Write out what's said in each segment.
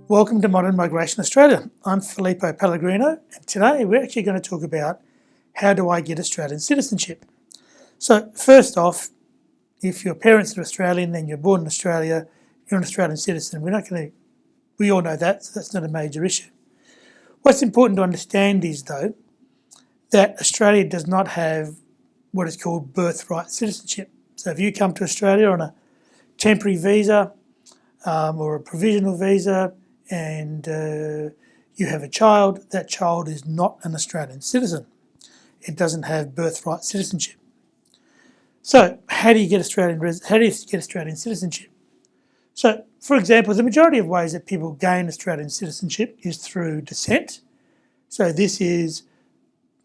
Welcome to Modern Migration Australia. I'm Filippo Pellegrino, and today we're actually going to talk about how do I get Australian citizenship. So first off, if your parents are Australian and you're born in Australia, you're an Australian citizen. We all know that, so that's not a major issue. What's important to understand is, though, that Australia does not have what is called birthright citizenship. So if you come to Australia on a temporary visa or a provisional visa and you have a child, that child is not an Australian citizen. It doesn't have birthright citizenship. So how do you get Australian citizenship? So, for example, the majority of ways that people gain Australian citizenship is through descent. So this is,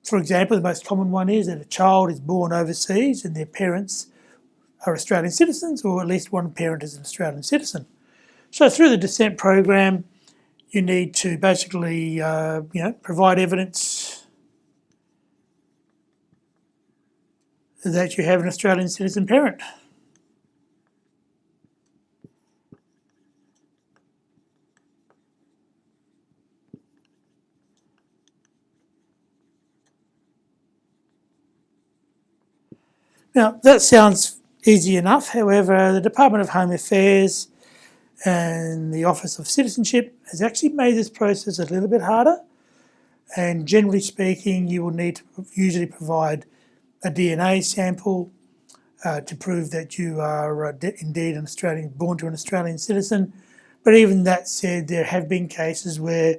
for example, the most common one is that a child is born overseas and their parents are Australian citizens, or at least one parent is an Australian citizen. So through the descent program, you need to basically, provide evidence that you have an Australian citizen parent. Now, that sounds easy enough. However, the Department of Home Affairs and the Office of Citizenship has actually made this process a little bit harder. And generally speaking, you will need to usually provide a DNA sample to prove that you are indeed an Australian, born to an Australian citizen. But even that said, there have been cases where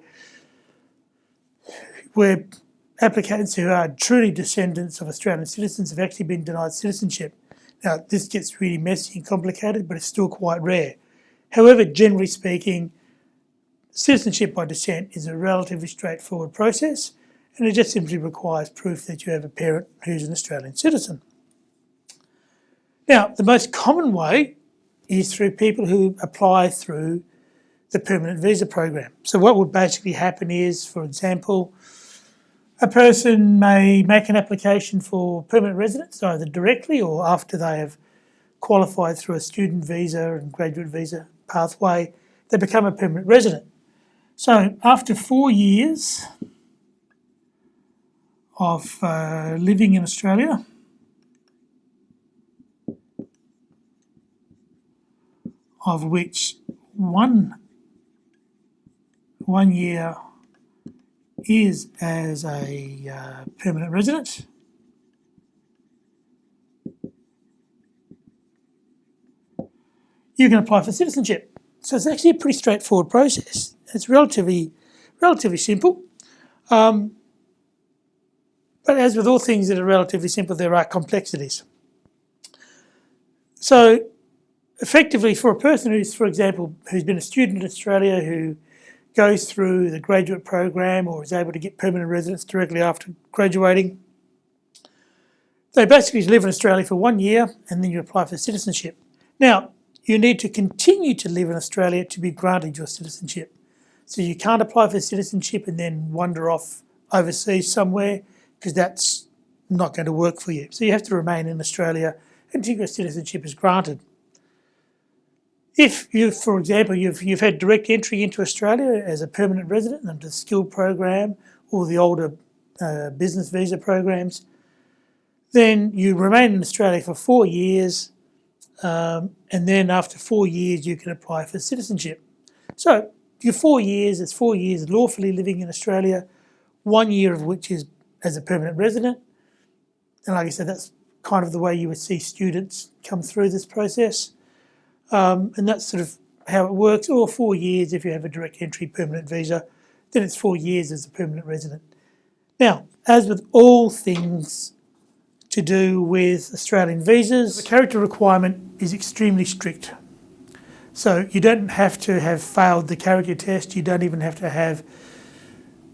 applicants who are truly descendants of Australian citizens have actually been denied citizenship. Now, this gets really messy and complicated, but it's still quite rare. However, generally speaking, citizenship by descent is a relatively straightforward process, and it just simply requires proof that you have a parent who's an Australian citizen. Now, the most common way is through people who apply through the permanent visa program. So what would basically happen is, for example, a person may make an application for permanent residence either directly or after they have qualified through a student visa and graduate visa pathway, they become a permanent resident. So after 4 years of living in Australia, of which one year is as a permanent resident, you can apply for citizenship. So it's actually a pretty straightforward process. It's relatively simple. But as with all things that are relatively simple, there are complexities. So effectively, for a person who's, for example, who's been a student in Australia who goes through the graduate program or is able to get permanent residence directly after graduating, they basically live in Australia for 1 year and then you apply for citizenship. Now, you need to continue to live in Australia to be granted your citizenship. So you can't apply for citizenship and then wander off overseas somewhere, because that's not going to work for you. So you have to remain in Australia until your citizenship is granted. If you, for example, you've had direct entry into Australia as a permanent resident under the skilled program or the older business visa programs, then you remain in Australia for 4 years, and then after 4 years you can apply for citizenship. So your 4 years, it's 4 years lawfully living in Australia, 1 year of which is as a permanent resident. And like I said, that's kind of the way you would see students come through this process. And that's sort of how it works. Or 4 years if you have a direct entry permanent visa, then it's 4 years as a permanent resident. Now, as with all things to do with Australian visas, the character requirement is extremely strict. So you don't have to have failed the character test. You don't even have to have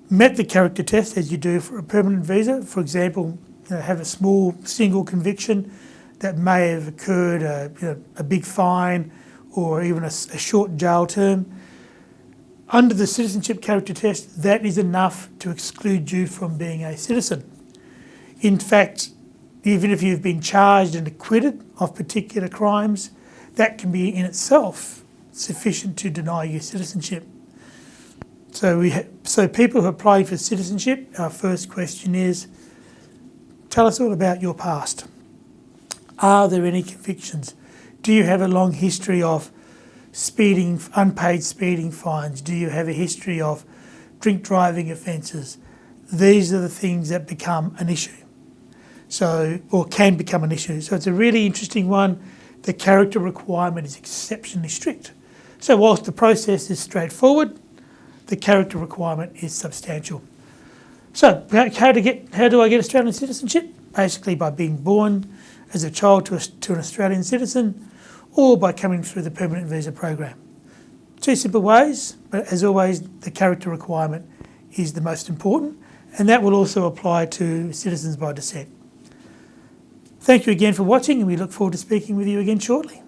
met the character test as you do for a permanent visa. For example, have a small single conviction that may have occurred, a big fine or even a short jail term. Under the citizenship character test, that is enough to exclude you from being a citizen. In fact, even if you've been charged and acquitted of particular crimes, that can be in itself sufficient to deny you citizenship. So people who are applying for citizenship, our first question is, tell us all about your past. Are there any convictions? Do you have a long history of speeding, unpaid speeding fines? Do you have a history of drink driving offences? These are the things that become an issue. Or can become an issue. So it's a really interesting one. The character requirement is exceptionally strict. So whilst the process is straightforward, the character requirement is substantial. So how do I get Australian citizenship? Basically by being born as a child to an Australian citizen, or by coming through the permanent visa program. Two simple ways, but as always, the character requirement is the most important, and that will also apply to citizens by descent. Thank you again for watching, and we look forward to speaking with you again shortly.